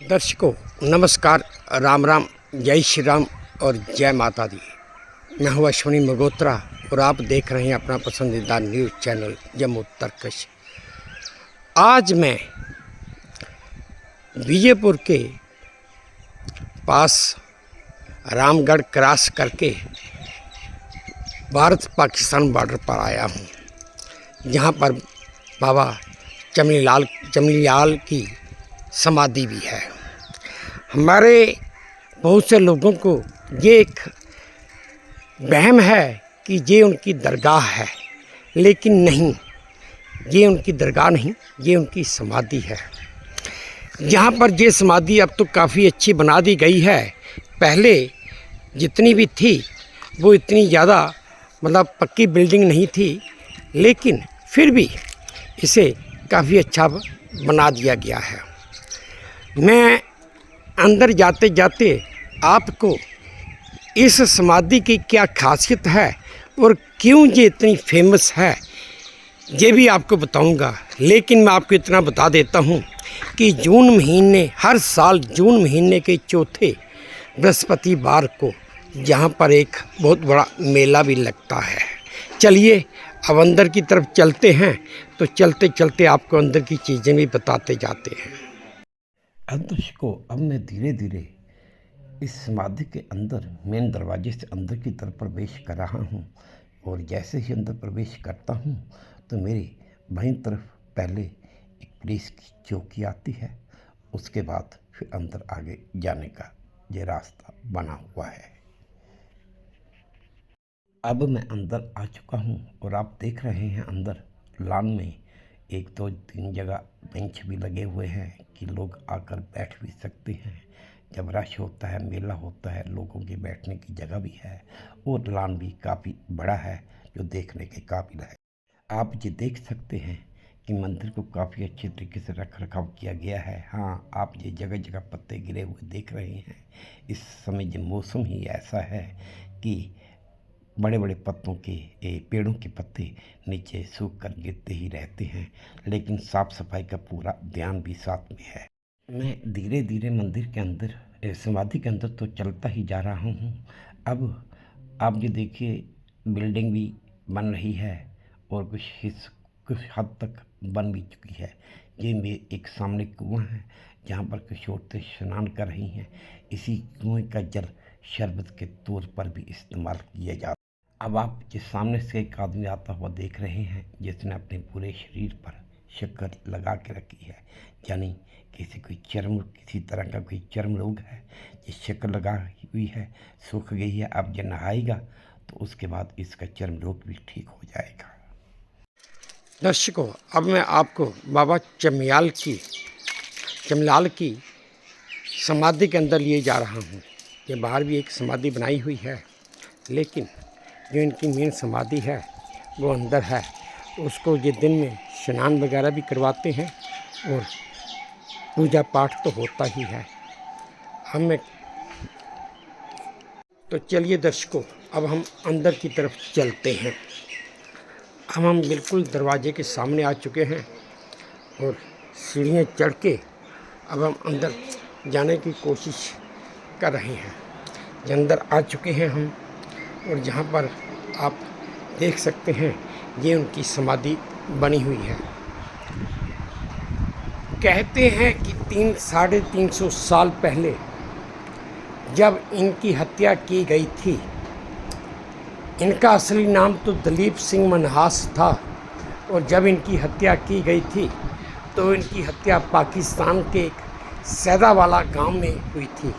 दर्शकों नमस्कार, राम राम, जय श्री राम और जय माता दी। मैं हूँ अश्विनी मगोत्रा और आप देख रहे हैं अपना पसंदीदा न्यूज़ चैनल जम्मू तर्कश। आज मैं विजयपुर के पास रामगढ़ क्रॉस करके भारत पाकिस्तान बॉर्डर पर आया हूँ, जहाँ पर बाबा चमनीलाल की समाधि भी है। हमारे बहुत से लोगों को ये एक वहम है कि ये उनकी दरगाह है, लेकिन नहीं, ये उनकी दरगाह नहीं, ये उनकी समाधि है। यहाँ पर ये समाधि अब तो काफ़ी अच्छी बना दी गई है। पहले जितनी भी थी वो इतनी ज़्यादा पक्की बिल्डिंग नहीं थी, लेकिन फिर भी इसे काफ़ी अच्छा बना दिया गया है। मैं अंदर जाते जाते आपको इस समाधि की क्या खासियत है और क्यों ये इतनी फेमस है ये भी आपको बताऊंगा। लेकिन मैं आपको इतना बता देता हूँ कि हर साल जून महीने के चौथे बृहस्पतिवार को यहाँ पर एक बहुत बड़ा मेला भी लगता है। चलिए अब अंदर की तरफ चलते हैं, तो चलते चलते आपको अंदर की चीज़ें भी बताते जाते हैं। दर्शकों, अब मैं धीरे धीरे इस समाधि के अंदर मेन दरवाजे से अंदर की तरफ प्रवेश कर रहा हूँ। और जैसे ही अंदर प्रवेश करता हूँ तो मेरी बाईं तरफ पहले एक पुलिस की चौकी आती है, उसके बाद फिर अंदर आगे जाने का ये रास्ता बना हुआ है। अब मैं अंदर आ चुका हूँ और आप देख रहे हैं अंदर लॉन में 1-2-3 जगह बेंच भी लगे हुए हैं कि लोग आकर बैठ भी सकते हैं। जब रश होता है, मेला होता है, लोगों के बैठने की जगह भी है और लॉन भी काफ़ी बड़ा है जो देखने के काबिल है। आप ये देख सकते हैं कि मंदिर को काफ़ी अच्छे तरीके से रख रखाव किया गया है। हाँ, आप ये जगह जगह पत्ते गिरे हुए देख रहे हैं। इस समय जो मौसम ही ऐसा है कि बड़े बड़े पत्तों के पेड़ों के पत्ते नीचे सूख कर गिरते ही रहते हैं, लेकिन साफ़ सफाई का पूरा ध्यान भी साथ में है। मैं धीरे धीरे मंदिर के अंदर समाधि के अंदर तो चलता ही जा रहा हूँ। अब आप ये देखिए, बिल्डिंग भी बन रही है और कुछ हद तक बन भी चुकी है। ये मेरे एक सामने कुआं है जहाँ पर कुछ औरतें स्नान कर रही हैं। इसी कुएं का जल शरबत के तौर पर भी इस्तेमाल किया जाता है। अब आप जिस सामने से एक आदमी आता हुआ देख रहे हैं, जिसने अपने पूरे शरीर पर शक्कर लगा के रखी है, यानी किसी तरह का कोई चर्म रोग है, ये शक्कर लगा हुई है, सूख गई है। अब जब नहाएगा तो उसके बाद इसका चर्म रोग भी ठीक हो जाएगा। दर्शकों, अब मैं आपको बाबा चमनीलाल की समाधि के अंदर लिए जा रहा हूँ। ये बाहर भी एक समाधि बनाई हुई है, लेकिन जो इनकी मेन समाधि है वो अंदर है। उसको ये दिन में स्नान वगैरह भी करवाते हैं और पूजा पाठ तो होता ही है। तो चलिए दर्शकों, अब हम अंदर की तरफ चलते हैं। अब हम बिल्कुल दरवाजे के सामने आ चुके हैं और सीढ़ियाँ चढ़ के अब हम अंदर जाने की कोशिश कर रहे हैं। अंदर आ चुके हैं हम, और जहाँ पर आप देख सकते हैं ये उनकी समाधि बनी हुई है। कहते हैं कि 300-350 साल पहले जब इनकी हत्या की गई थी, इनका असली नाम तो दलीप सिंह मनहास था, और जब इनकी हत्या की गई थी तो इनकी हत्या पाकिस्तान के एक सैदावाला गांव में हुई थी।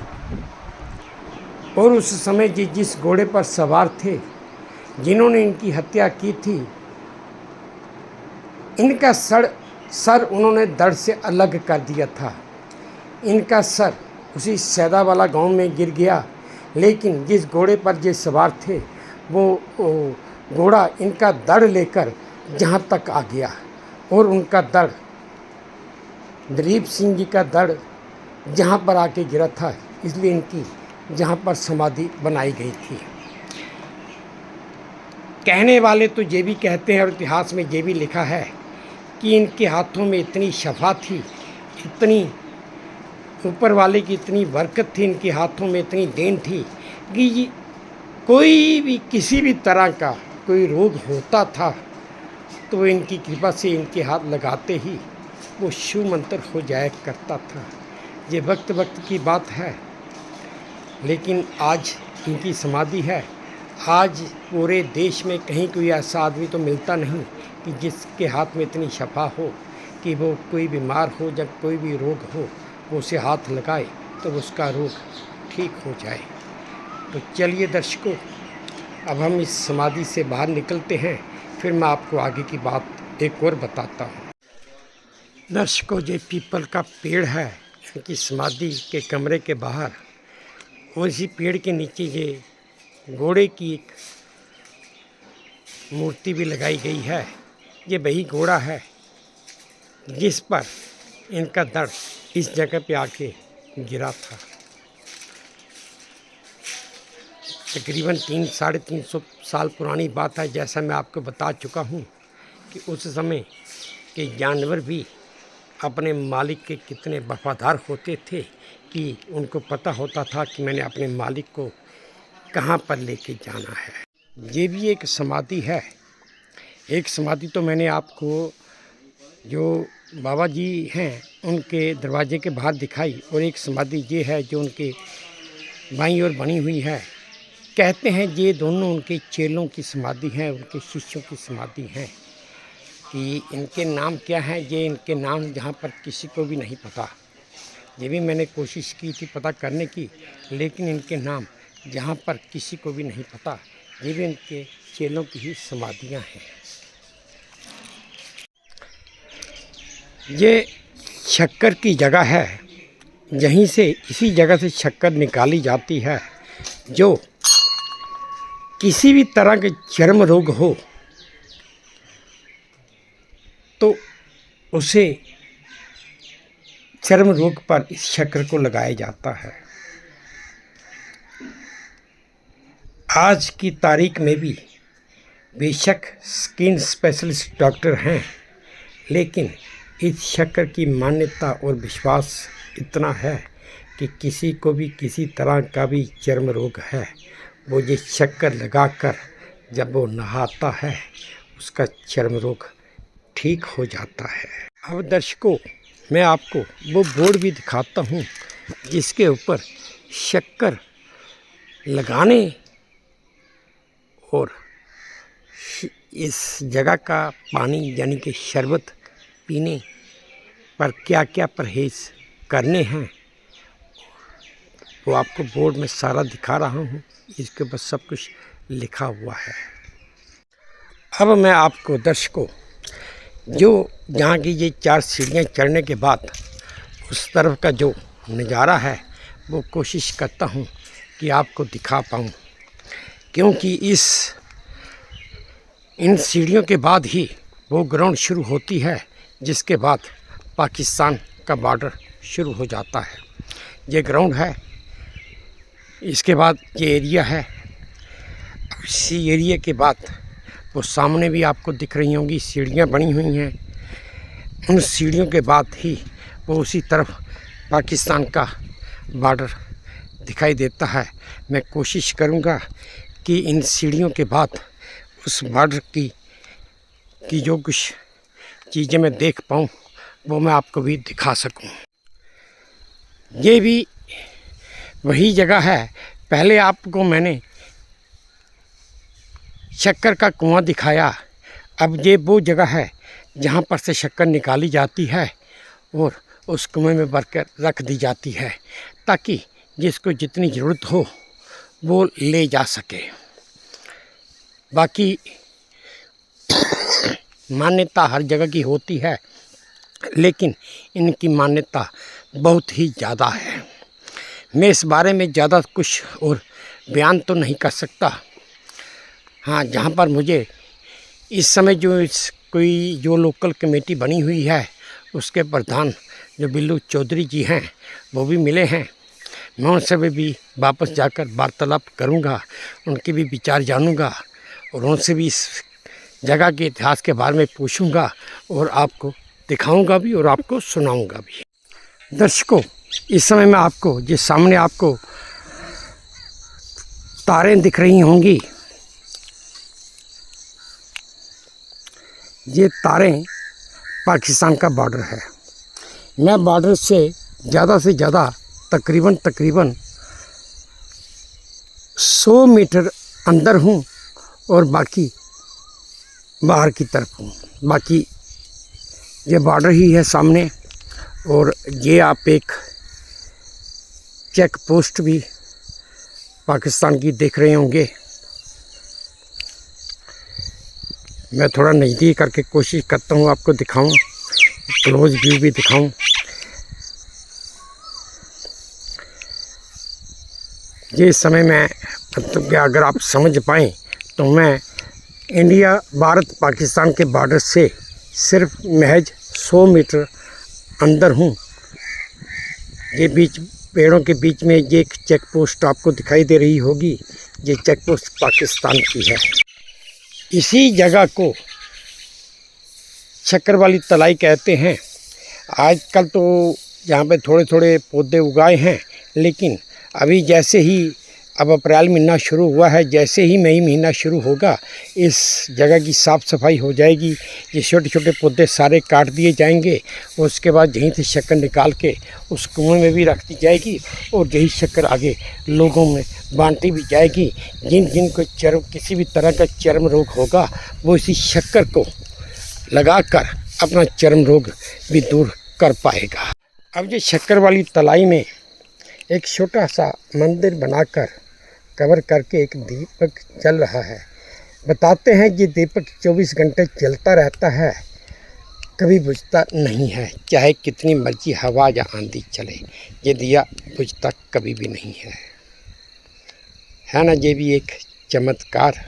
और उस समय जिस घोड़े पर सवार थे जिन्होंने इनकी हत्या की थी, इनका सर उन्होंने धड़ से अलग कर दिया था। इनका सर उसी सैदावाला गांव में गिर गया, लेकिन जिस घोड़े पर ये सवार थे वो घोड़ा इनका धड़ लेकर जहाँ तक आ गया, और उनका धड़, दलीप सिंह जी का धड़ जहाँ पर आके गिरा था, इसलिए इनकी जहाँ पर समाधि बनाई गई थी। कहने वाले तो ये भी कहते हैं और इतिहास में ये भी लिखा है कि इनके हाथों में इतनी शफा थी, इतनी ऊपर वाले की इतनी बरकत थी, इनके हाथों में इतनी देन थी कि कोई भी किसी भी तरह का कोई रोग होता था तो इनकी कृपा से इनके हाथ लगाते ही वो शिव मंत्र हो जाया करता था। ये वक्त वक्त की बात है, लेकिन आज इनकी समाधि है। आज पूरे देश में कहीं कोई ऐसा आदमी तो मिलता नहीं कि जिसके हाथ में इतनी शफा हो कि वो कोई बीमार हो या कोई भी रोग हो वो उसे हाथ लगाए तो उसका रोग ठीक हो जाए। तो चलिए दर्शकों, अब हम इस समाधि से बाहर निकलते हैं, फिर मैं आपको आगे की बात एक और बताता हूँ। दर्शकों, ये पीपल का पेड़ है इनकी समाधि के कमरे के बाहर, और इसी पेड़ के नीचे ये घोड़े की एक मूर्ति भी लगाई गई है। ये वही घोड़ा है जिस पर इनका दर्द इस जगह पे आके गिरा था। तकरीबन 300-350 साल पुरानी बात है। जैसा मैं आपको बता चुका हूँ कि उस समय के जानवर भी अपने मालिक के कितने वफादार होते थे कि उनको पता होता था कि मैंने अपने मालिक को कहाँ पर लेके जाना है। ये भी एक समाधि है। एक समाधि तो मैंने आपको जो बाबा जी हैं उनके दरवाजे के बाहर दिखाई, और एक समाधि ये है जो उनके बाईं ओर बनी हुई है। कहते हैं ये दोनों उनके चेलों की समाधि हैं, उनके शिष्यों की समाधि हैं। कि इनके नाम क्या हैं, ये इनके नाम जहाँ पर किसी को भी नहीं पता। ये भी मैंने कोशिश की थी पता करने की, लेकिन इनके नाम जहाँ पर किसी को भी नहीं पता। ये भी इनके चेलों की ही समाधियाँ हैं। ये शक्कर की जगह है, यहीं से इसी जगह से शक्कर निकाली जाती है। जो किसी भी तरह के चर्म रोग हो तो उसे चर्म रोग पर इस शक्कर को लगाया जाता है। आज की तारीख में भी बेशक स्किन स्पेशलिस्ट डॉक्टर हैं, लेकिन इस शक्कर की मान्यता और विश्वास इतना है कि किसी को भी किसी तरह का भी चर्म रोग है, वो ये शक्कर लगाकर जब वो नहाता है उसका चर्म रोग ठीक हो जाता है। अब दर्शकों, मैं आपको वो बोर्ड भी दिखाता हूँ जिसके ऊपर शक्कर लगाने और इस जगह का पानी यानी कि शरबत पीने पर क्या क्या परहेज़ करने हैं वो आपको बोर्ड में सारा दिखा रहा हूँ। इसके ऊपर सब कुछ लिखा हुआ है। अब मैं आपको दर्शकों जो यहाँ की ये 4 सीढ़ियाँ चढ़ने के बाद उस तरफ का जो नज़ारा है वो कोशिश करता हूँ कि आपको दिखा पाऊँ, क्योंकि इन सीढ़ियों के बाद ही वो ग्राउंड शुरू होती है, जिसके बाद पाकिस्तान का बॉर्डर शुरू हो जाता है। ये ग्राउंड है, इसके बाद ये एरिया है। इसी एरिया के बाद वो सामने भी आपको दिख रही होंगी सीढ़ियाँ बनी हुई हैं। उन सीढ़ियों के बाद ही वो उसी तरफ पाकिस्तान का बॉर्डर दिखाई देता है। मैं कोशिश करूँगा कि इन सीढ़ियों के बाद उस बॉर्डर की जो कुछ चीज़ें मैं देख पाऊँ वो मैं आपको भी दिखा सकूँ। ये भी वही जगह है। पहले आपको मैंने शक्कर का कुआं दिखाया, अब ये वो जगह है जहाँ पर से शक्कर निकाली जाती है और उस कुएं में भर कर रख दी जाती है, ताकि जिसको जितनी ज़रूरत हो वो ले जा सके। बाकी मान्यता हर जगह की होती है, लेकिन इनकी मान्यता बहुत ही ज़्यादा है। मैं इस बारे में ज़्यादा कुछ और बयान तो नहीं कर सकता। हाँ, जहाँ पर मुझे इस समय जो लोकल कमेटी बनी हुई है उसके प्रधान जो बिल्लू चौधरी जी हैं वो भी मिले हैं। मैं उनसे भी वापस जाकर वार्तालाप करूँगा, उनके भी विचार जानूँगा और उनसे भी इस जगह के इतिहास के बारे में पूछूँगा और आपको दिखाऊँगा भी और आपको सुनाऊँगा भी। दर्शकों, इस समय मैं आपको जो सामने आपको तारें दिख रही होंगी, ये तारें पाकिस्तान का बॉर्डर है। मैं बॉर्डर से ज़्यादा तकरीबन 100 मीटर अंदर हूँ और बाकी बाहर की तरफ हूँ। बाकी ये बॉर्डर ही है सामने, और ये आप एक चेक पोस्ट भी पाकिस्तान की देख रहे होंगे। मैं थोड़ा नज़दीक करके कोशिश करता हूँ आपको दिखाऊं, क्लोज व्यू भी दिखाऊं। ये समय में मतलब कि अगर आप समझ पाएँ तो मैं इंडिया भारत पाकिस्तान के बॉर्डर से सिर्फ महज 100 मीटर अंदर हूँ। ये बीच पेड़ों के बीच में ये एक चेक पोस्ट आपको दिखाई दे रही होगी, ये चेक पोस्ट पाकिस्तान की है। इसी जगह को शक्कर वाली तलाई कहते हैं। आजकल तो यहाँ पे थोड़े थोड़े पौधे उगाए हैं, लेकिन अभी जैसे ही अब अप्रैल महीना शुरू हुआ है, जैसे ही मई महीना शुरू होगा इस जगह की साफ़ सफाई हो जाएगी। ये छोटे छोटे पौधे सारे काट दिए जाएंगे और उसके बाद यहीं से शक्कर निकाल के उस कुएं में भी रख दी जाएगी और यही शक्कर आगे लोगों में बांटी भी जाएगी। जिन को किसी भी तरह का चर्म रोग होगा वो इसी शक्कर को लगाकर अपना चर्म रोग भी दूर कर पाएगा। अब ये शक्कर वाली तलाई में एक छोटा सा मंदिर बनाकर कवर करके एक दीपक जल रहा है। बताते हैं ये दीपक 24 घंटे जलता रहता है, कभी बुझता नहीं है। चाहे कितनी मर्जी हवा या आंधी चले, ये दिया बुझता कभी भी नहीं है ना। ये भी एक चमत्कार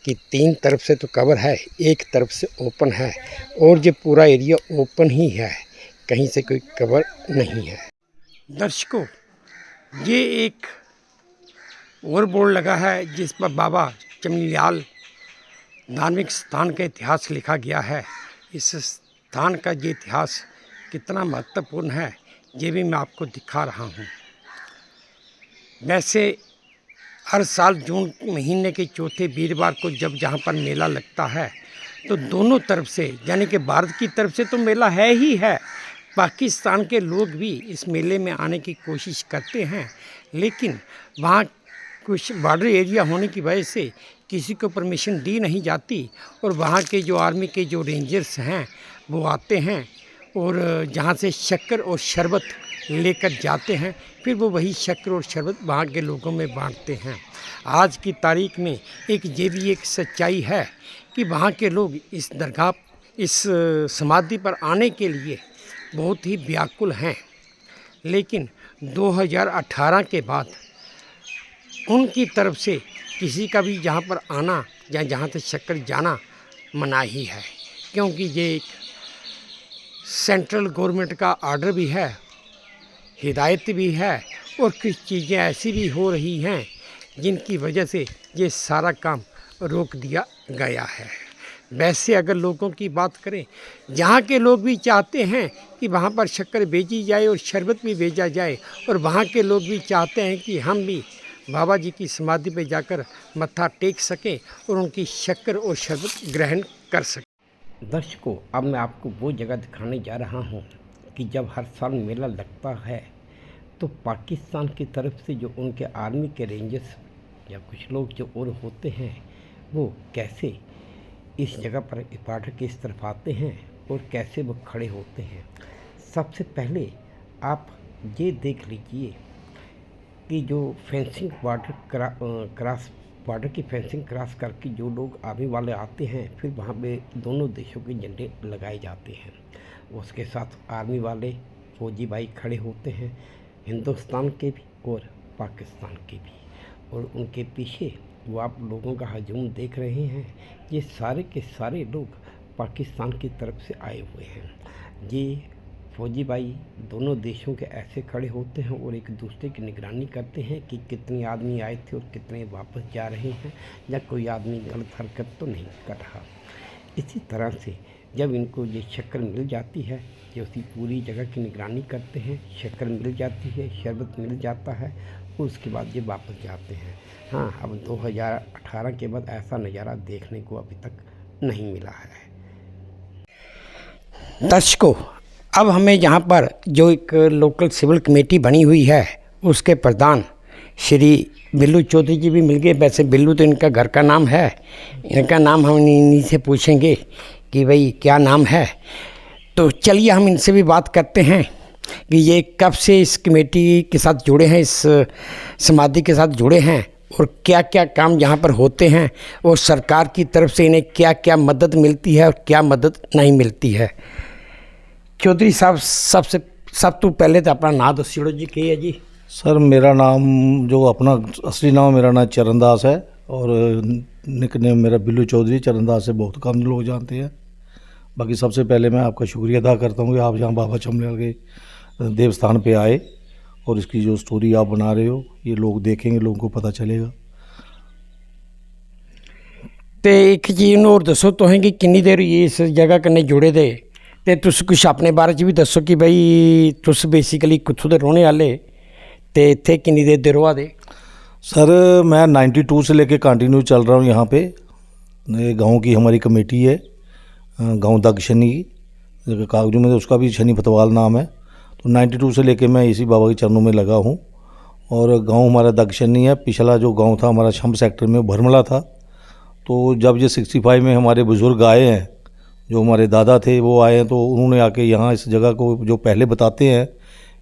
कि 3 तरफ से तो कवर है, एक तरफ से ओपन है और ये पूरा एरिया ओपन ही है, कहीं से कोई कवर नहीं है। दर्शकों, ये एक और बोर्ड लगा है जिस पर बाबा चमनीलाल धार्मिक स्थान का इतिहास लिखा गया है। इस स्थान का ये इतिहास कितना महत्वपूर्ण है ये भी मैं आपको दिखा रहा हूँ। वैसे हर साल जून महीने के चौथे वीरवार को जब जहाँ पर मेला लगता है तो दोनों तरफ से, यानी कि भारत की तरफ से तो मेला है ही है, पाकिस्तान के लोग भी इस मेले में आने की कोशिश करते हैं, लेकिन वहाँ कुछ बॉर्डर एरिया होने की वजह से किसी को परमिशन दी नहीं जाती और वहाँ के जो आर्मी के जो रेंजर्स हैं वो आते हैं और जहाँ से शक्कर और शरबत लेकर जाते हैं, फिर वो वही शक्कर और शरबत वहाँ के लोगों में बांटते हैं। आज की तारीख में ये भी एक सच्चाई है कि वहाँ के लोग इस दरगाह, इस समाधि पर आने के लिए बहुत ही व्याकुल हैं, लेकिन 2018 के बाद उनकी तरफ से किसी का भी जहाँ पर आना या जहाँ से शक्कर जाना मना ही है, क्योंकि ये एक सेंट्रल गवर्नमेंट का आर्डर भी है, हिदायत भी है और कुछ चीज़ें ऐसी भी हो रही हैं जिनकी वजह से ये सारा काम रोक दिया गया है। वैसे अगर लोगों की बात करें, यहाँ के लोग भी चाहते हैं कि वहाँ पर शक्कर भेजी जाए और शरबत भी भेजा जाए, और वहाँ के लोग भी चाहते हैं कि हम भी बाबा जी की समाधि पे जाकर मत्था टेक सकें और उनकी शक्कर और शरबत ग्रहण कर सकें। दर्शकों, अब मैं आपको वो जगह दिखाने जा रहा हूँ कि जब हर साल मेला लगता है तो पाकिस्तान की तरफ से जो उनके आर्मी के रेंजर्स या कुछ लोग जो और होते हैं वो कैसे इस जगह पर बॉर्डर की इस तरफ आते हैं और कैसे वो खड़े होते हैं। सबसे पहले आप ये देख लीजिए कि जो फेंसिंग बॉर्डर की फेंसिंग क्रॉस करके जो लोग आर्मी वाले आते हैं, फिर वहाँ पे दोनों देशों के झंडे लगाए जाते हैं। उसके साथ आर्मी वाले फौजी भाई खड़े होते हैं, हिंदुस्तान के भी और पाकिस्तान के भी, और उनके पीछे वो आप लोगों का हजूम देख रहे हैं। ये सारे के सारे लोग पाकिस्तान की तरफ से आए हुए हैं। ये फौजी भाई दोनों देशों के ऐसे खड़े होते हैं और एक दूसरे की निगरानी करते हैं कि कितने आदमी आए थे और कितने वापस जा रहे हैं, या कोई आदमी गलत हरकत तो नहीं कर रहा। इसी तरह से जब इनको ये शक्कर मिल जाती है, ये उसकी पूरी जगह की निगरानी करते हैं, शक्कर मिल जाती है, शरबत मिल जाता है, उसके बाद ये वापस जाते हैं। हाँ, अब 2018 के बाद ऐसा नज़ारा देखने को अभी तक नहीं मिला है। दर्शकों, अब हमें यहाँ पर जो एक लोकल सिविल कमेटी बनी हुई है उसके प्रधान श्री बिल्लू चौधरी जी भी मिल गए। वैसे बिल्लू तो इनका घर का नाम है, इनका नाम हम इन्हीं से पूछेंगे कि भाई क्या नाम है। तो चलिए हम इनसे भी बात करते हैं कि ये कब से इस कमेटी के साथ जुड़े हैं, इस समाधि के साथ जुड़े हैं और क्या क्या काम यहाँ पर होते हैं और सरकार की तरफ से इन्हें क्या क्या मदद मिलती है और क्या मदद नहीं मिलती है। चौधरी साहब, सब तो पहले तो अपना नाम दस्सियो जी, की है जी? सर, मेरा नाम जो अपना असली नाम, मेरा नाम चरणदास है और निकनेम मेरा बिल्लू चौधरी। चरणदास से बहुत कम लोग जानते हैं। बाकी सबसे पहले मैं आपका शुक्रिया अदा करता हूँ कि आप यहाँ बाबा चमड़ियाल के देवस्थान पे आए और इसकी जो स्टोरी आप बना रहे हो ये लोग देखेंगे, लोगों को पता चलेगा। तो एक चीज़ और दसो तो है कि किन्नी देर ये इस जगह कन्नै जुड़े दे, ते तुस कुछ अपने बारे च भी दसो कि भाई तुस बेसिकली कुत्थों दे रौहने आह्ले ते इत्थे किन्नी देर दे रवा दे? सर, मैं 92 से लेके कंटिन्यू चल रहा हूँ यहाँ पे। गांव की हमारी कमेटी है, गांव दग शनि की, कागजों में उसका भी शनि फतवाल नाम है। तो 92 से लेके मैं इसी बाबा के चरणों में लगा हूँ। और गांव हमारा दग शनि है। पिछला जो गांव था हमारा शम सेक्टर में भरमला था। तो जब ये 65 में हमारे बुज़ुर्ग आए हैं, जो हमारे दादा थे वो आए हैं, तो उन्होंने आके यहाँ इस जगह को जो पहले बताते हैं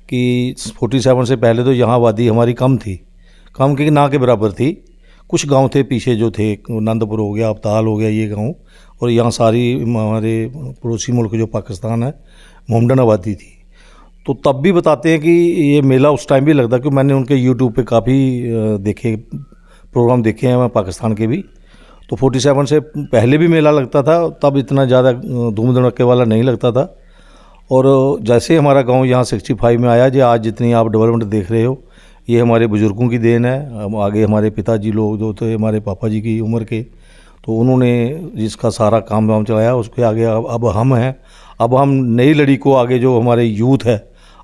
कि 47 से पहले तो यहाँ आबादी हमारी कम थी, कम के ना के बराबर थी। कुछ गांव थे पीछे जो थे, आनंदपुर हो गया, अबताल हो गया, ये गांव, और यहाँ सारी हमारे पड़ोसी मुल्क जो पाकिस्तान है मोमडन आबादी थी। तो तब भी बताते हैं कि ये मेला उस टाइम भी लगता, क्योंकि मैंने उनके यूट्यूब पे काफ़ी देखे प्रोग्राम देखे हैं मैं पाकिस्तान के भी। तो 47 से पहले भी मेला लगता था, तब इतना ज़्यादा धूम धड़के वाला नहीं लगता था। और जैसे हमारा गांव यहाँ 65 में आया, जो आज जितनी आप डेवलपमेंट देख रहे हो, ये हमारे बुज़ुर्गों की देन है। आगे हमारे पिताजी लोग जो थे हमारे पापा जी की उम्र के, तो उन्होंने जिसका सारा काम वाम चलाया, उसके आगे अब हम हैं। अब हम नई लड़ी को आगे, जो हमारे यूथ है,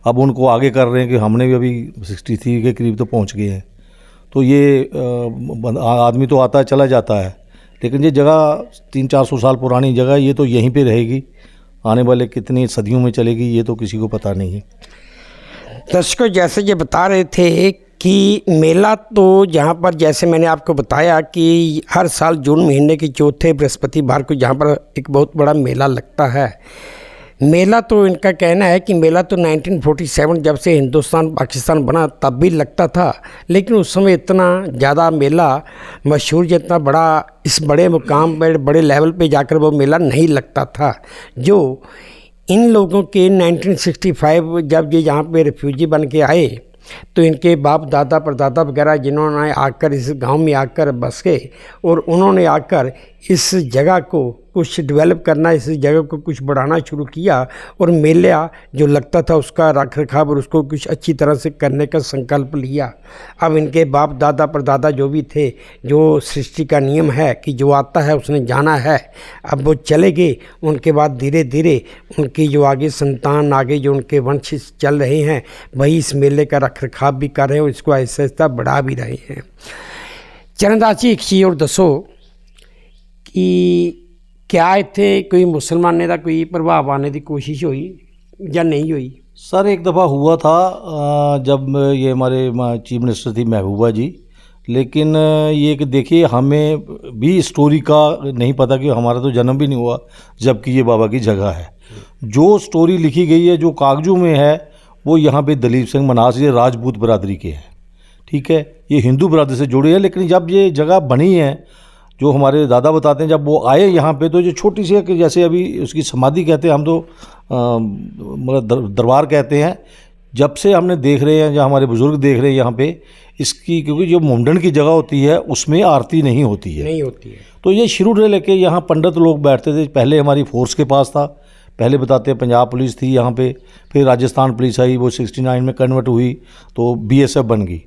अब उनको आगे कर रहे हैं कि हमने भी अभी 63 के करीब तो पहुँच गए हैं। तो ये आदमी तो आता चला जाता है, लेकिन ये जगह 300-400 साल पुरानी जगह, ये तो यहीं पे रहेगी। आने वाले कितनी सदियों में चलेगी ये तो किसी को पता नहीं है। दर्शकों, जैसे ये बता रहे थे कि मेला तो जहाँ पर, जैसे मैंने आपको बताया कि हर साल जून महीने के चौथे बृहस्पतिवार को जहाँ पर एक बहुत बड़ा मेला लगता है। मेला तो इनका कहना है कि मेला तो 1947 जब से हिंदुस्तान पाकिस्तान बना तब भी लगता था, लेकिन उस समय इतना ज़्यादा मेला मशहूर, जितना बड़ा इस बड़े मुकाम पर बड़े लेवल पे जाकर वो मेला नहीं लगता था। जो इन लोगों के 1965 जब ये यहाँ पे रिफ्यूजी बन के आए, तो इनके बाप दादा परदादा वगैरह जिन्होंने आकर इस गांव में आकर बस गए और उन्होंने आकर इस जगह को कुछ डेवलप करना, इस जगह को कुछ बढ़ाना शुरू किया और मेला जो लगता था उसका रख रखाव और उसको कुछ अच्छी तरह से करने का संकल्प लिया। अब इनके बाप दादा परदादा जो भी थे, जो सृष्टि का नियम है कि जो आता है उसने जाना है, अब वो चले गए। उनके बाद धीरे धीरे उनकी जो आगे संतान, आगे जो उनके वंश चल रहे हैं, वही इस मेले का रख रखाव भी कर रहे हैं और इसको ऐसा ऐसा बढ़ा भी रहे हैं। चरणदास जी, एक चीज़ और दसो कि क्या इत्थे कोई मुसलमाने का कोई प्रभाव आने की कोशिश हुई या नहीं हुई? सर, एक दफ़ा हुआ था जब ये हमारे चीफ मिनिस्टर थी महबूबा जी, लेकिन ये कि देखिए हमें भी स्टोरी का नहीं पता, कि हमारा तो जन्म भी नहीं हुआ जबकि ये बाबा की जगह है। जो स्टोरी लिखी गई है, जो कागजों में है, वो यहाँ पे दलीप सिंह मनास ये राजपूत बरादरी के हैं, ठीक है, ये हिंदू बरादरी से जुड़े हैं। लेकिन जब ये जगह बनी है, जो हमारे दादा बताते हैं, जब वो आए यहाँ पे, तो जो छोटी सी है कि जैसे अभी उसकी समाधि कहते हैं, हम तो मतलब दरबार कहते हैं। जब से हमने देख रहे हैं, जहाँ हमारे बुज़ुर्ग देख रहे हैं यहाँ पे इसकी, क्योंकि जो मुंडन की जगह होती है उसमें आरती नहीं होती है, तो ये शुरू से लेके यहाँ पंडित लोग बैठते थे। पहले हमारी फोर्स के पास था, पहले बताते हैं पंजाब पुलिस थी यहाँ पे, फिर राजस्थान पुलिस आई, वो 69 में कन्वर्ट हुई तो BSF बन गई।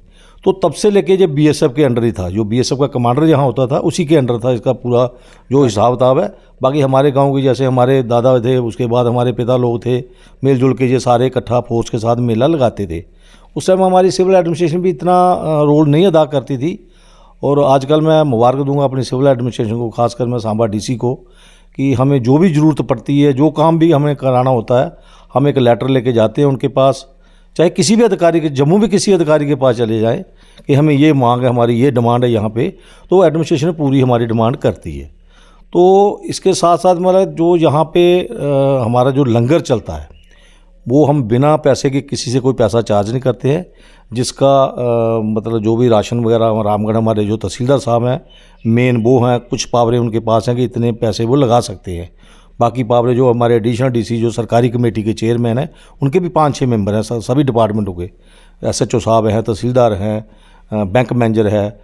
तो तब से लेके जब बीएसएफ के अंडर ही था, जो बीएसएफ का कमांडर यहाँ होता था उसी के अंडर था इसका पूरा जो हिसाब किताब है। बाकी हमारे गांव के जैसे हमारे दादा थे, उसके बाद हमारे पिता लोग थे, मिलजुल के ये सारे इकट्ठा फोर्स के साथ मेला लगाते थे। उस टाइम हमारी सिविल एडमिनिस्ट्रेशन भी इतना रोल नहीं अदा करती थी। और आजकल मैं मुबारक दूंगा अपनी सिविल एडमिनिस्ट्रेशन को, खासकर मैं सांबा डीसी को, कि हमें जो भी ज़रूरत पड़ती है, जो काम भी हमें कराना होता है, हम एक लेटर लेके जाते हैं उनके पास, चाहे किसी भी अधिकारी के, जम्मू भी किसी अधिकारी के पास चले जाएं कि हमें ये मांग है, हमारी ये डिमांड है यहाँ पे, तो एडमिनिस्ट्रेशन पूरी हमारी डिमांड करती है। तो इसके साथ साथ मतलब जो यहाँ पे हमारा जो लंगर चलता है वो हम बिना पैसे के, किसी से कोई पैसा चार्ज नहीं करते हैं, जिसका मतलब जो भी राशन वगैरह रामगढ़ हमारे जो तहसीलदार साहब हैं मेन वो हैं, कुछ पावरे उनके पास हैं कि इतने पैसे वो लगा सकते हैं। बाकी पावरे जो हमारे एडिशनल डीसी जो सरकारी कमेटी के चेयरमैन हैं उनके भी 5-6 मेंबर हैं सभी डिपार्टमेंटों के, एसएचओ साहब हैं, तहसीलदार हैं, बैंक मैनेजर है।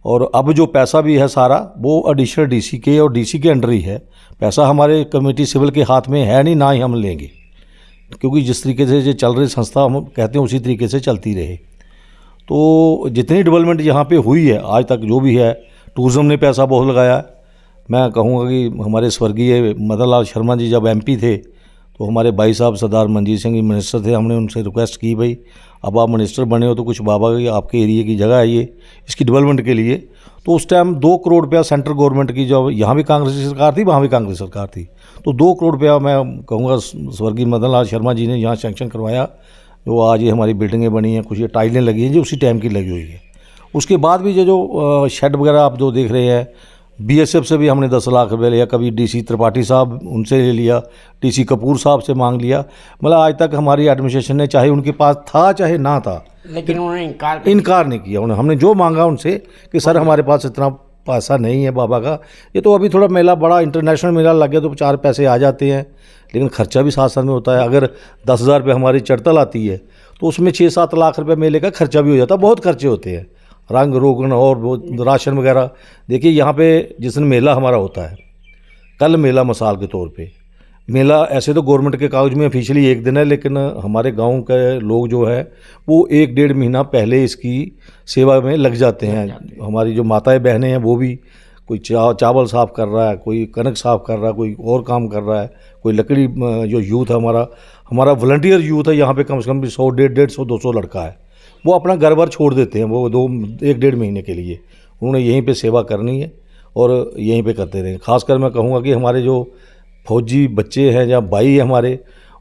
और अब जो पैसा भी है सारा वो एडिशनल डीसी के और डीसी के अंडर ही है। पैसा हमारे कमेटी सिविल के हाथ में है नहीं, ना ही हम लेंगे, क्योंकि जिस तरीके से जो चल रही संस्था हम कहते हैं उसी तरीके से चलती रहे। तो जितनी डेवलपमेंट यहाँ पे हुई है आज तक जो भी है, टूरिज़्म ने पैसा बहुत लगाया। मैं कहूँगा कि हमारे स्वर्गीय मदन लाल शर्मा जी जब एमपी थे तो हमारे भाई साहब सरदार मनजीत सिंह जी मिनिस्टर थे, हमने उनसे रिक्वेस्ट की भाई अब आप मिनिस्टर बने हो तो कुछ बाबा की आपके एरिए की जगह है ये, इसकी डेवलपमेंट के लिए। तो उस टाइम 2 करोड़ रुपया सेंट्रल गवर्नमेंट की, जो यहाँ भी कांग्रेस की सरकार थी वहाँ भी कांग्रेस सरकार थी, तो 2 करोड़ रुपया मैं कहूँगा स्वर्गीय मदन लाल शर्मा जी ने यहाँ सैंक्शन करवाया। जो आज ये हमारी बिल्डिंगें बनी हैं, कुछ ये टाइलें लगी हैं जो उसी टाइम की लगी हुई है। उसके बाद भी जो शेड वगैरह आप जो देख रहे हैं, बीएसएफ से भी हमने 10 लाख रुपये लिया, कभी डीसी त्रिपाठी साहब उनसे ले लिया, डीसी कपूर साहब से मांग लिया। मतलब आज तक हमारी एडमिनिस्ट्रेशन ने, चाहे उनके पास था चाहे ना था, लेकिन उन्होंने इनकार नहीं किया। उन्हें हमने जो मांगा उनसे कि सर हमारे पास इतना पैसा नहीं है बाबा का, ये तो अभी थोड़ा मेला बड़ा इंटरनेशनल मेला लग गया तो 4 पैसे आ जाते हैं, लेकिन खर्चा भी साथ साथ में होता है। अगर 10,000 रुपये हमारी चढ़तल आती है तो उसमें 6-7 लाख रुपये मेले का खर्चा भी हो जाता है। बहुत खर्चे होते हैं, रंग रोगन और वो राशन वगैरह। देखिए यहाँ पे जिस दिन मेला हमारा होता है, कल मेला मिसाल के तौर पे, मेला ऐसे तो गवर्नमेंट के कागज में ऑफिशियली 1 दिन है, लेकिन हमारे गांव के लोग जो है वो 1-1.5 महीना पहले इसकी सेवा में लग जाते हैं। हमारी जो माताएं बहनें हैं वो भी, कोई चावल साफ़ कर रहा है, कोई कनक साफ़ कर रहा है, कोई और काम कर रहा है, कोई लकड़ी, जो यूथ है हमारा वॉलंटियर यूथ है यहाँ पे कम से कम भी 100, 150, 200 लड़का है, वो अपना घर बार छोड़ देते हैं, वो 1-1.5 महीने के लिए उन्होंने यहीं पे सेवा करनी है और यहीं पे करते रहें। खासकर मैं कहूँगा कि हमारे जो फौजी बच्चे हैं या भाई है हमारे,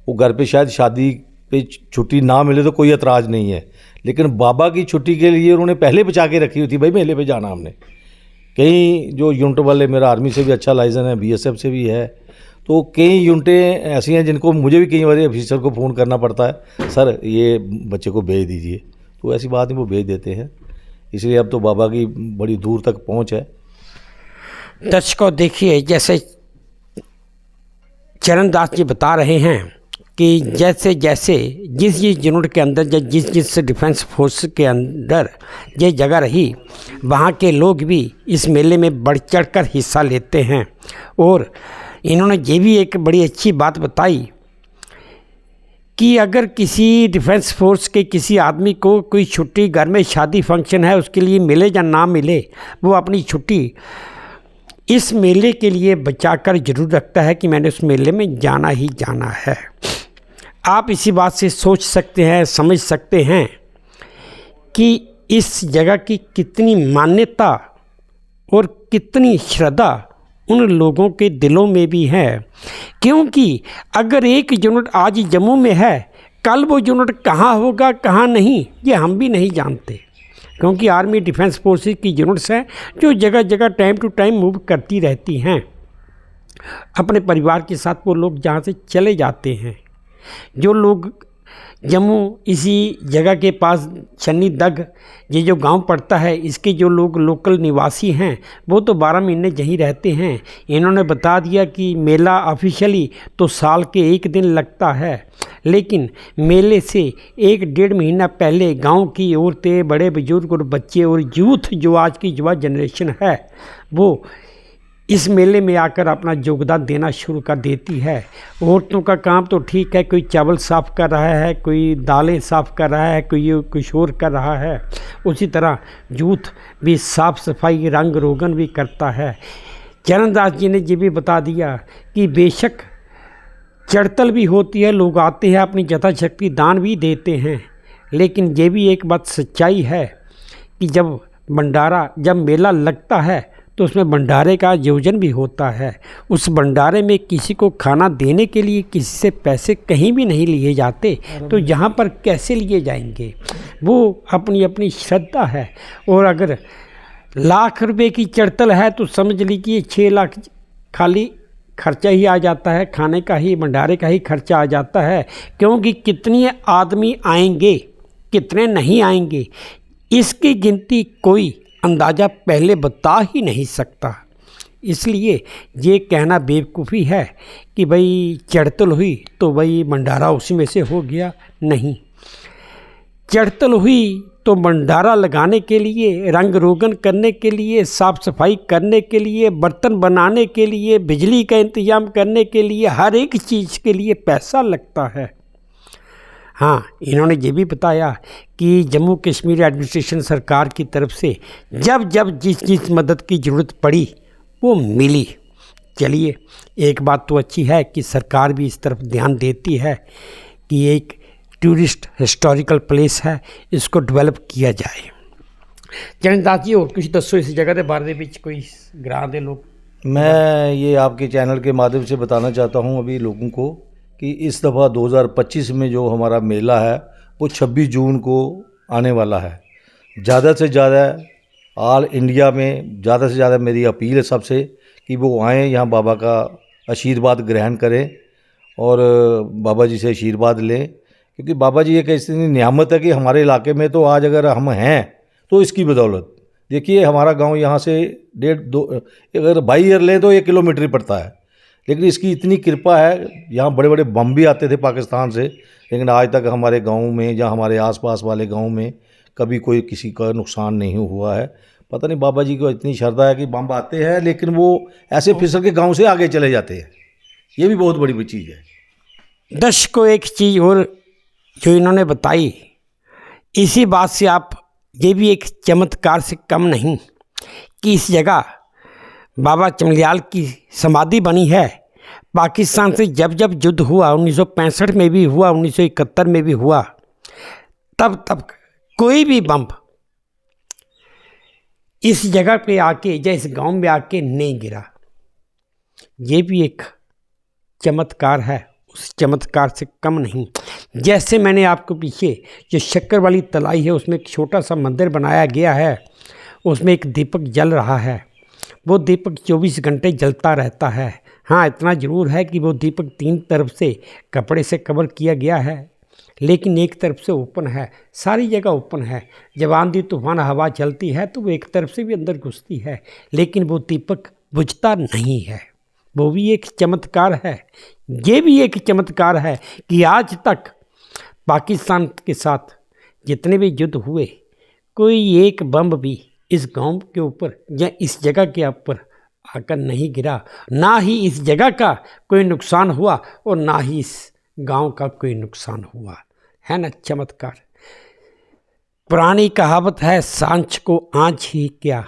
वो घर पे शायद शादी पे छुट्टी ना मिले तो कोई एतराज़ नहीं है, लेकिन बाबा की छुट्टी के लिए उन्होंने पहले बचा के रखी हुई थी, भाई मेले पे जाना हमने। कई जो यूनिट वाले, मेरा आर्मी से भी अच्छा लाइसेंस है, बीएसएफ से भी है, तो कई यूनिटें ऐसी हैं जिनको मुझे भी कई बार ऑफिसर को फ़ोन करना पड़ता है, सर ये बच्चे को भेज दीजिए, तो ऐसी बात नहीं, वो भेज देते हैं। इसलिए अब तो बाबा की बड़ी दूर तक पहुंच है। दर्शकों देखिए, जैसे चरणदास जी बता रहे हैं कि जैसे जैसे जिस यूनिट के अंदर, जिस डिफेंस फोर्स के अंदर ये जगह रही, वहाँ के लोग भी इस मेले में बढ़ चढ़ कर हिस्सा लेते हैं। और इन्होंने ये भी एक बड़ी अच्छी बात बताई कि अगर किसी डिफेंस फोर्स के किसी आदमी को कोई छुट्टी, घर में शादी फंक्शन है, उसके लिए मिले या ना मिले, वो अपनी छुट्टी इस मेले के लिए बचा कर जरूर रखता है कि मैंने उस मेले में जाना ही जाना है। आप इसी बात से सोच सकते हैं, समझ सकते हैं कि इस जगह की कितनी मान्यता और कितनी श्रद्धा उन लोगों के दिलों में भी है। क्योंकि अगर एक यूनिट आज जम्मू में है, कल वो यूनिट कहाँ होगा कहाँ नहीं, ये हम भी नहीं जानते, क्योंकि आर्मी डिफेंस फोर्सेस की यूनिट्स हैं जो जगह जगह टाइम टू टाइम मूव करती रहती हैं। अपने परिवार के साथ वो लोग जहाँ से चले जाते हैं। जो लोग जम्मू इसी जगह के पास छन्नी दग, ये जो गांव पड़ता है, इसके जो लोग लोकल निवासी हैं वो तो 12 महीने यहीं रहते हैं। इन्होंने बता दिया कि मेला ऑफिशियली तो साल के 1 दिन लगता है, लेकिन मेले से 1-1.5 महीना पहले गांव की औरतें, बड़े बुजुर्ग और बच्चे और यूथ, जो आज की युवा जनरेशन है, वो इस मेले में आकर अपना योगदान देना शुरू कर देती है। औरतों का काम तो ठीक है, कोई चावल साफ़ कर रहा है, कोई दालें साफ़ कर रहा है, कोई कुछ और कर रहा है। उसी तरह यूथ भी साफ़ सफाई रंग रोगन भी करता है। चरणदास जी ने ये भी बता दिया कि बेशक चढ़तल भी होती है, लोग आते हैं अपनी यथाशक्ति दान भी देते हैं, लेकिन ये भी एक बात सच्चाई है कि जब मेला लगता है तो उसमें भंडारे का आयोजन भी होता है। उस भंडारे में किसी को खाना देने के लिए किसी से पैसे कहीं भी नहीं लिए जाते, तो यहाँ पर कैसे लिए जाएंगे? वो अपनी अपनी श्रद्धा है। और अगर लाख रुपए की चढ़तल है तो समझ लीजिए 6 लाख खाली खर्चा ही आ जाता है, खाने का ही भंडारे का ही खर्चा आ जाता है। क्योंकि कितने आदमी आएंगे कितने नहीं आएंगे इसकी गिनती कोई अंदाज़ा पहले बता ही नहीं सकता। इसलिए ये कहना बेवकूफ़ी है कि भाई चढ़तल हुई तो भाई भंडारा उसी में से हो गया। नहीं, चढ़तल हुई तो भंडारा लगाने के लिए, रंग रोगन करने के लिए, साफ़ सफाई करने के लिए, बर्तन बनाने के लिए, बिजली का इंतज़ाम करने के लिए, हर एक चीज़ के लिए पैसा लगता है। हाँ, इन्होंने ये भी बताया कि जम्मू कश्मीर एडमिनिस्ट्रेशन सरकार की तरफ से जब जिस मदद की ज़रूरत पड़ी वो मिली। चलिए, एक बात तो अच्छी है कि सरकार भी इस तरफ ध्यान देती है कि एक टूरिस्ट हिस्टोरिकल प्लेस है, इसको डेवलप किया जाए। चरणदास जी और कुछ दसो इस जगह के बारे में कोई ग्रां दे लोग। मैं ये आपके चैनल के माध्यम से बताना चाहता हूँ अभी लोगों को कि इस दफ़ा 2025 में जो हमारा मेला है वो 26 जून को आने वाला है। ज़्यादा से ज़्यादा ऑल इंडिया में ज़्यादा से ज़्यादा मेरी अपील है सबसे कि वो आएँ, यहाँ बाबा का आशीर्वाद ग्रहण करें और बाबा जी से आशीर्वाद लें, क्योंकि बाबा जी एक ऐसी नियामत है कि हमारे इलाके में तो आज अगर हम हैं तो इसकी बदौलत। देखिए, हमारा गांव यहाँ से 1.5-2 अगर बाई एयर लें तो 1 किलोमीटर ही पड़ता है, लेकिन इसकी इतनी कृपा है। यहाँ बड़े बड़े बम भी आते थे पाकिस्तान से, लेकिन आज तक हमारे गांव में या हमारे आसपास वाले गांव में कभी कोई किसी का नुकसान नहीं हुआ है। पता नहीं बाबा जी को इतनी श्रद्धा है कि बम आते हैं लेकिन वो ऐसे फिसल के गांव से आगे चले जाते हैं। ये भी बहुत बड़ी चीज़ है। दर्शकों, एक चीज़ और जो इन्होंने बताई, इसी बात से आप ये भी एक चमत्कार से कम नहीं कि इस जगह बाबा चमलियाल की समाधि बनी है। पाकिस्तान से जब युद्ध हुआ, 1965 में भी हुआ, 1971 में भी हुआ, तब कोई भी बम इस जगह पे आके या इस गांव में आके नहीं गिरा। ये भी एक चमत्कार है, उस चमत्कार से कम नहीं। जैसे मैंने आपको पीछे जो शक्कर वाली तलाई है उसमें एक छोटा सा मंदिर बनाया गया है, उसमें एक दीपक जल रहा है। वो दीपक 24 घंटे जलता रहता है। हाँ, इतना ज़रूर है कि वो दीपक 3 तरफ से कपड़े से कवर किया गया है, लेकिन एक तरफ से ओपन है। सारी जगह ओपन है। जब आंधी तूफान हवा चलती है तो वो एक तरफ से भी अंदर घुसती है, लेकिन वो दीपक बुझता नहीं है। वो भी एक चमत्कार है। ये भी एक चमत्कार है कि आज तक पाकिस्तान के साथ जितने भी युद्ध हुए, कोई एक बम भी इस गांव के ऊपर या इस जगह के ऊपर आकर नहीं गिरा। ना ही इस जगह का कोई नुकसान हुआ और ना ही इस गांव का कोई नुकसान हुआ। है ना चमत्कार। पुरानी कहावत है, सांच को आँच ही क्या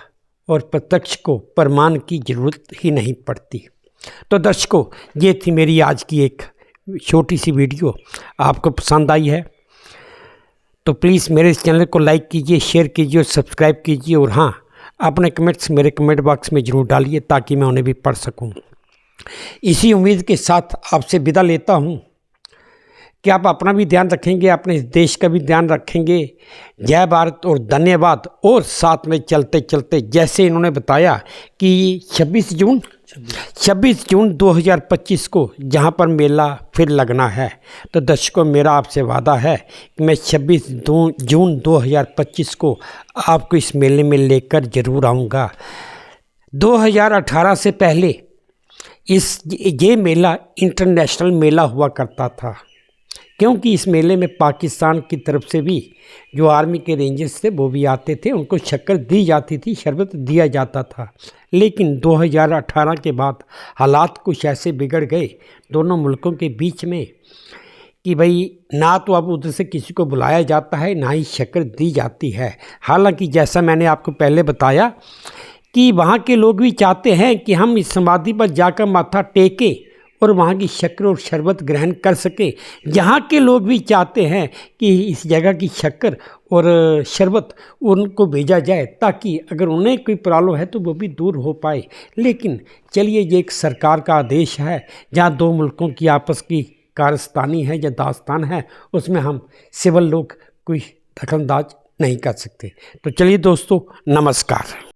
और प्रत्यक्ष को प्रमाण की ज़रूरत ही नहीं पड़ती। तो दर्शकों, ये थी मेरी आज की एक छोटी सी वीडियो। आपको पसंद आई है तो प्लीज़ मेरे इस चैनल को लाइक कीजिए, शेयर कीजिए और सब्सक्राइब कीजिए। और हाँ, अपने कमेंट्स मेरे कमेंट बॉक्स में ज़रूर डालिए ताकि मैं उन्हें भी पढ़ सकूं। इसी उम्मीद के साथ आपसे विदा लेता हूं कि आप अपना भी ध्यान रखेंगे, अपने देश का भी ध्यान रखेंगे। जय भारत और धन्यवाद। और साथ में चलते चलते जैसे इन्होंने बताया कि 26 जून 2025 को जहां पर मेला फिर लगना है, तो दर्शकों मेरा आपसे वादा है कि मैं 26 जून 2025 को आपको इस मेले में लेकर ज़रूर आऊँगा। 2018 से पहले ये मेला इंटरनेशनल मेला हुआ करता था, क्योंकि इस मेले में पाकिस्तान की तरफ से भी जो आर्मी के रेंजर्स थे वो भी आते थे, उनको शक्कर दी जाती थी, शरबत दिया जाता था। लेकिन 2018 के बाद हालात कुछ ऐसे बिगड़ गए दोनों मुल्कों के बीच में कि भाई ना तो अब उधर से किसी को बुलाया जाता है, ना ही शक्कर दी जाती है। हालांकि जैसा मैंने आपको पहले बताया कि वहाँ के लोग भी चाहते हैं कि हम इस समाधि पर जाकर माथा टेकें और वहाँ की शक्कर और शरबत ग्रहण कर सकें। यहाँ के लोग भी चाहते हैं कि इस जगह की शक्कर और शरबत उनको भेजा जाए, ताकि अगर उन्हें कोई प्रॉब्लम है तो वो भी दूर हो पाए। लेकिन चलिए, ये एक सरकार का आदेश है, जहाँ दो मुल्कों की आपस की कारस्तानी है या दास्तान है, उसमें हम सिविल लोग कोई दखलंदाज नहीं कर सकते। तो चलिए दोस्तों, नमस्कार।